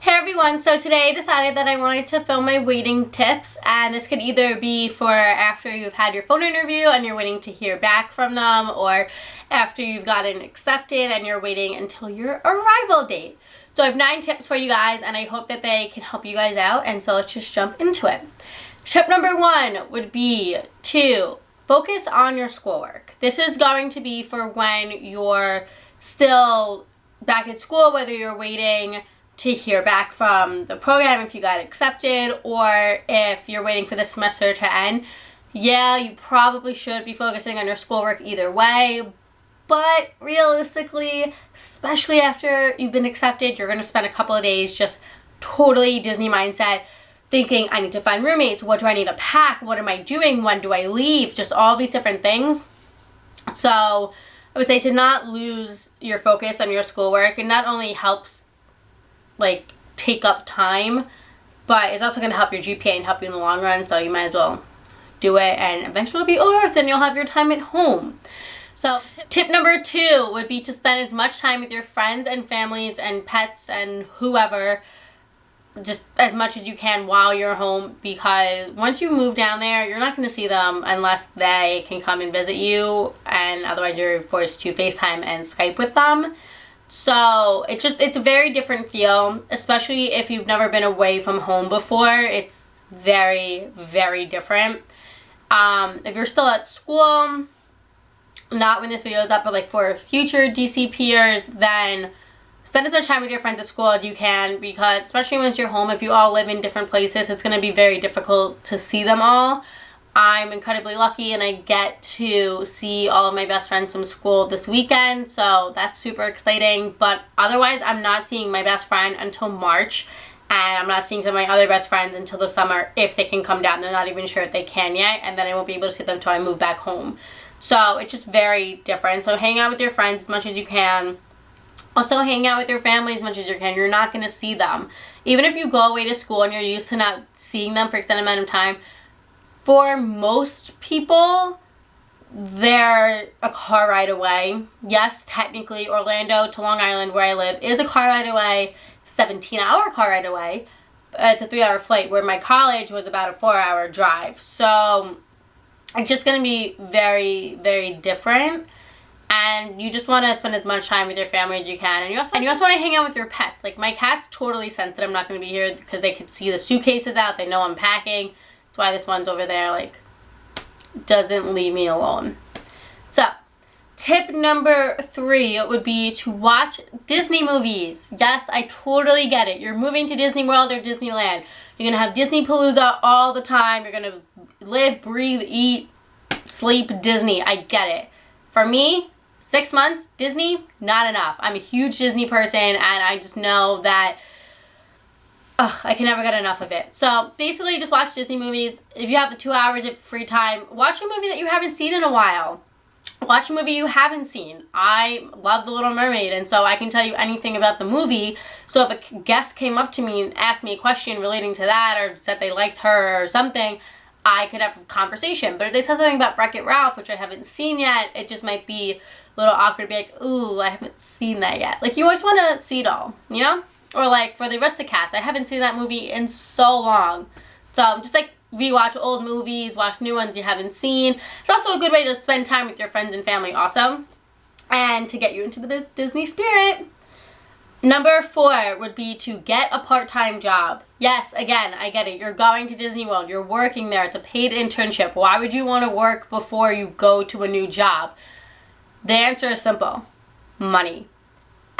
Hey everyone, so today I decided that I wanted to film my waiting tips, and this could either be for after you've had your phone interview and you're waiting to hear back from them, or after you've gotten accepted and you're waiting until your arrival date. So I have 9 tips for you guys, and I hope that they can help you guys out, and so let's just jump into it. Tip number 1 would be to focus on your schoolwork. This is going to be for when you're still back at school, whether you're waiting to hear back from the program if you got accepted, or if you're waiting for the semester to end. Yeah, you probably should be focusing on your schoolwork either way, but realistically, especially after you've been accepted, you're going to spend a couple of days just totally Disney mindset, thinking, I need to find roommates, what do I need to pack, what am I doing, when do I leave, just all these different things. So I would say to not lose your focus on your schoolwork. It not only helps like take up time, but it's also going to help your GPA and help you in the long run, so you might as well do it, and eventually it'll be over, then you'll have your time at home. So tip number 2 would be to spend as much time with your friends and families and pets and whoever, just as much as you can while you're home, because once you move down there, you're not going to see them unless they can come and visit you, and otherwise you're forced to FaceTime and Skype with them. So it's a very different feel, especially if you've never been away from home before. It's very, very different. If you're still at school, not when this video is up, but like for future DC peers, then spend as much time with your friends at school as you can, because especially once you're home, if you all live in different places, it's going to be very difficult to see them all. I'm incredibly lucky and I get to see all of my best friends from school this weekend, so that's super exciting. But otherwise, I'm not seeing my best friend until March, and I'm not seeing some of my other best friends until the summer if they can come down. They're not even sure if they can yet, and then I won't be able to see them until I move back home. So it's just very different. So hang out with your friends as much as you can. Also hang out with your family as much as you can. You're not going to see them. Even if you go away to school and you're used to not seeing them for an extended amount of time, for most people, they're a car ride away. Yes, technically Orlando to Long Island, where I live, is a car ride away, 17-hour car ride away. It's a 3-hour flight, where my college was about a 4-hour drive. So it's just going to be very, very different. And you just want to spend as much time with your family as you can. And you also want to hang out with your pets. Like, my cats totally sense that I'm not going to be here because they could see the suitcases out. They know I'm packing. That's why this one's over there, like, doesn't leave me alone. So, tip number 3 would be to watch Disney movies. Yes, I totally get it. You're moving to Disney World or Disneyland. You're going to have Disney Palooza all the time. You're going to live, breathe, eat, sleep Disney. I get it. For me, 6 months, Disney, not enough. I'm a huge Disney person, and I just know that I can never get enough of it. So basically just watch Disney movies. If you have the 2 hours of free time, watch a movie that you haven't seen in a while. Watch a movie you haven't seen. I love The Little Mermaid, and so I can tell you anything about the movie. So if a guest came up to me and asked me a question relating to that, or said they liked her or something, I could have a conversation. But if they said something about Wreck-It Ralph, which I haven't seen yet, it just might be a little awkward to be like, ooh, I haven't seen that yet. Like, you always want to see it all, you know? Or like for the Aristocats, I haven't seen that movie in so long. So just like rewatch old movies, watch new ones you haven't seen. It's also a good way to spend time with your friends and family also, and to get you into the Disney spirit. Number 4 would be to get a part-time job. Yes, again, I get it. You're going to Disney World. You're working there. It's a paid internship. Why would you want to work before you go to a new job? The answer is simple. Money.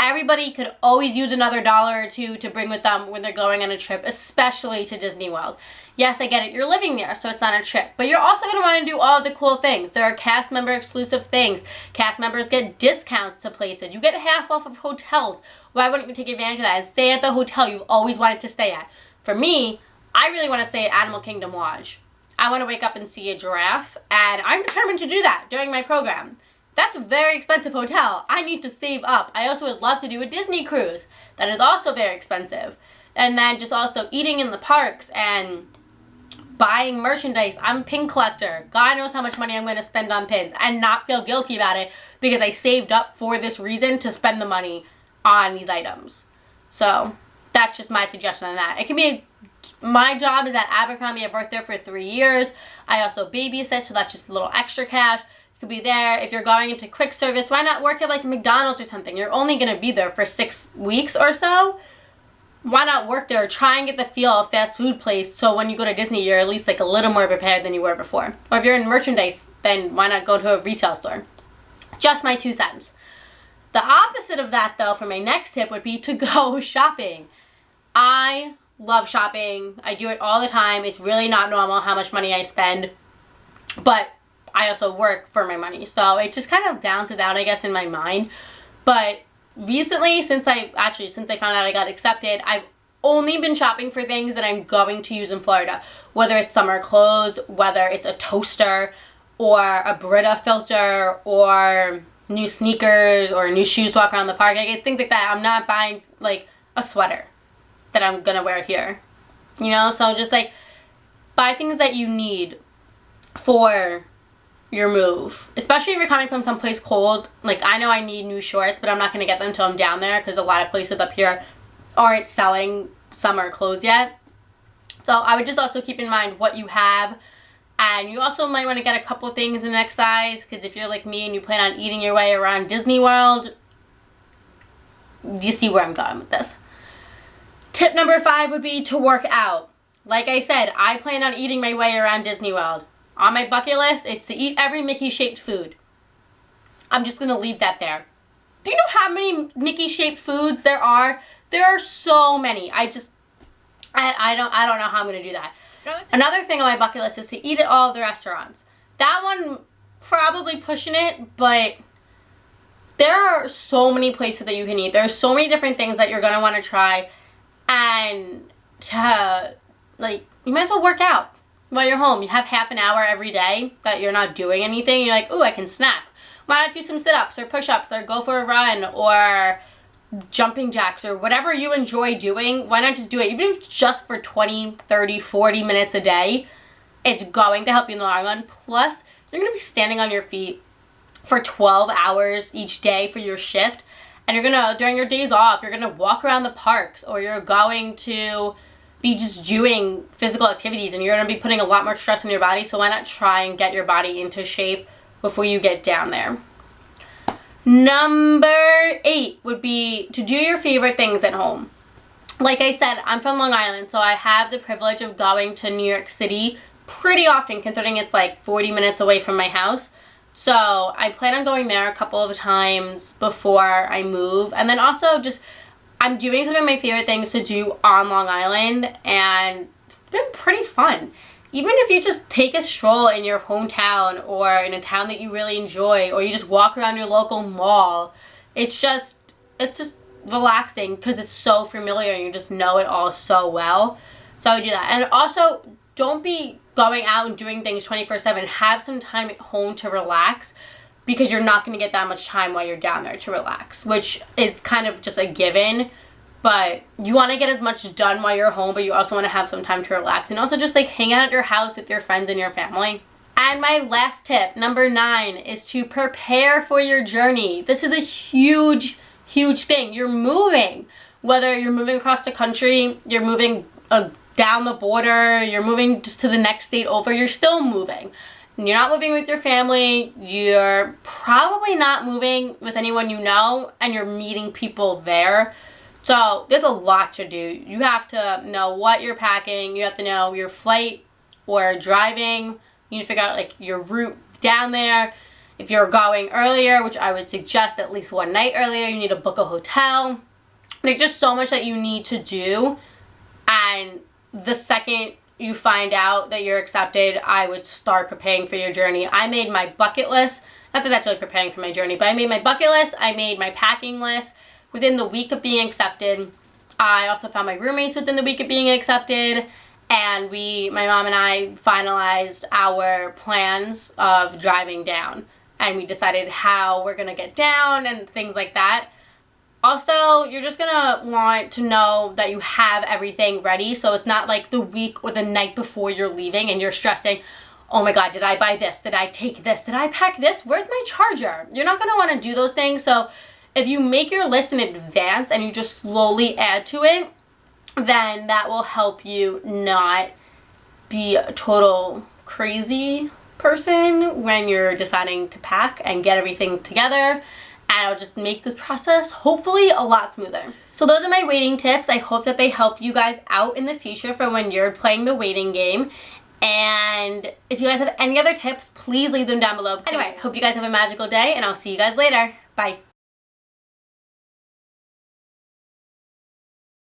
Everybody could always use another $1 or $2 to bring with them when they're going on a trip, especially to Disney World. Yes, I get it. You're living there, so it's not a trip. But you're also going to want to do all of the cool things. There are cast member exclusive things. Cast members get discounts to places. You get half off of hotels. Why wouldn't you take advantage of that and stay at the hotel you've always wanted to stay at? For me, I really want to stay at Animal Kingdom Lodge. I want to wake up and see a giraffe, and I'm determined to do that during my program. That's a very expensive hotel. I need to save up. I also would love to do a Disney cruise. That is also very expensive. And then just also eating in the parks and buying merchandise. I'm a pin collector. God knows how much money I'm going to spend on pins and not feel guilty about it because I saved up for this reason to spend the money on these items. So that's just my suggestion on that. It can be, my job is at Abercrombie. I've worked there for 3 years. I also babysit, so that's just a little extra cash. You could be there. If you're going into quick service, why not work at like McDonald's or something? You're only going to be there for 6 weeks or so. Why not work there? Try and get the feel of fast food place, so when you go to Disney, you're at least like a little more prepared than you were before. Or if you're in merchandise, then why not go to a retail store? Just my 2 cents. The opposite of that, though, for my next tip would be to go shopping. I love shopping. I do it all the time. It's really not normal how much money I spend, but I also work for my money, so it just kind of balances out, I guess, in my mind. But recently, since I found out I got accepted, I've only been shopping for things that I'm going to use in Florida, whether it's summer clothes, whether it's a toaster or a Brita filter or new sneakers or new shoes to walk around the park, like things like that. I'm not buying like a sweater that I'm gonna wear here, you know? So just like buy things that you need for your move, especially if you're coming from someplace cold. Like I know I need new shorts, but I'm not gonna get them until I'm down there because a lot of places up here aren't selling summer clothes yet. So I would just also keep in mind what you have. And you also might want to get a couple things in next size, because if you're like me and you plan on eating your way around Disney World, you see where I'm going with this. Tip number 5 would be to work out. Like I said, I plan on eating my way around Disney World. On my bucket list, it's to eat every Mickey-shaped food. I'm just going to leave that there. Do you know how many Mickey-shaped foods there are? There are so many. I don't know how I'm going to do that. Another thing on my bucket list is to eat at all of the restaurants. That one, probably pushing it, but there are so many places that you can eat. There are so many different things that you're going to want to try. And like, you might as well work out while you're home. You have half an hour every day that you're not doing anything. You're like, ooh, I can snack. Why not do some sit-ups or push-ups or go for a run or jumping jacks or whatever you enjoy doing? Why not just do it? Even if it's just for 20, 30, 40 minutes a day, it's going to help you in the long run. Plus, you're going to be standing on your feet for 12 hours each day for your shift. And you're going to, during your days off, you're going to walk around the parks, or you're going to be just doing physical activities, and you're going to be putting a lot more stress on your body. So why not try and get your body into shape before you get down there? Number 8 would be to do your favorite things at home. Like I said, I'm from Long Island, so I have the privilege of going to New York City pretty often, considering it's like 40 minutes away from my house. So I plan on going there a couple of times before I move. And then also just, I'm doing some of my favorite things to do on Long Island, and it's been pretty fun. Even if you just take a stroll in your hometown or in a town that you really enjoy, or you just walk around your local mall, it's just relaxing because it's so familiar and you just know it all so well. So I would do that. And also, don't be going out and doing things 24/7. Have some time at home to relax, because you're not going to get that much time while you're down there to relax, which is kind of just a given. But you want to get as much done while you're home, but you also want to have some time to relax. And also just like hang out at your house with your friends and your family. And my last tip, number 9, is to prepare for your journey. This is a huge, huge thing. You're moving. Whether you're moving across the country, you're moving down the border, you're moving just to the next state over, you're still moving. You're not moving with your family, you're probably not moving with anyone you know, and you're meeting people there. So there's a lot to do. You have to know what you're packing, you have to know your flight or driving, you need to figure out like your route down there. If you're going earlier, which I would suggest at least one night earlier, you need to book a hotel. There's just so much that you need to do, and the second you find out that you're accepted, I would start preparing for your journey. I made my bucket list. Not that that's really preparing for my journey, but I made my bucket list. I made my packing list within the week of being accepted. I also found my roommates within the week of being accepted. And my mom and I finalized our plans of driving down. And we decided how we're going to get down and things like that. Also, you're just gonna want to know that you have everything ready, so it's not like the week or the night before you're leaving and you're stressing, oh my god, did I buy this? Did I take this? Did I pack this? Where's my charger? You're not gonna want to do those things. So if you make your list in advance and you just slowly add to it, then that will help you not be a total crazy person when you're deciding to pack and get everything together, and it'll just make the process hopefully a lot smoother. So those are my waiting tips. I hope that they help you guys out in the future for when you're playing the waiting game. And if you guys have any other tips, please leave them down below. Anyway, hope you guys have a magical day, and I'll see you guys later. Bye.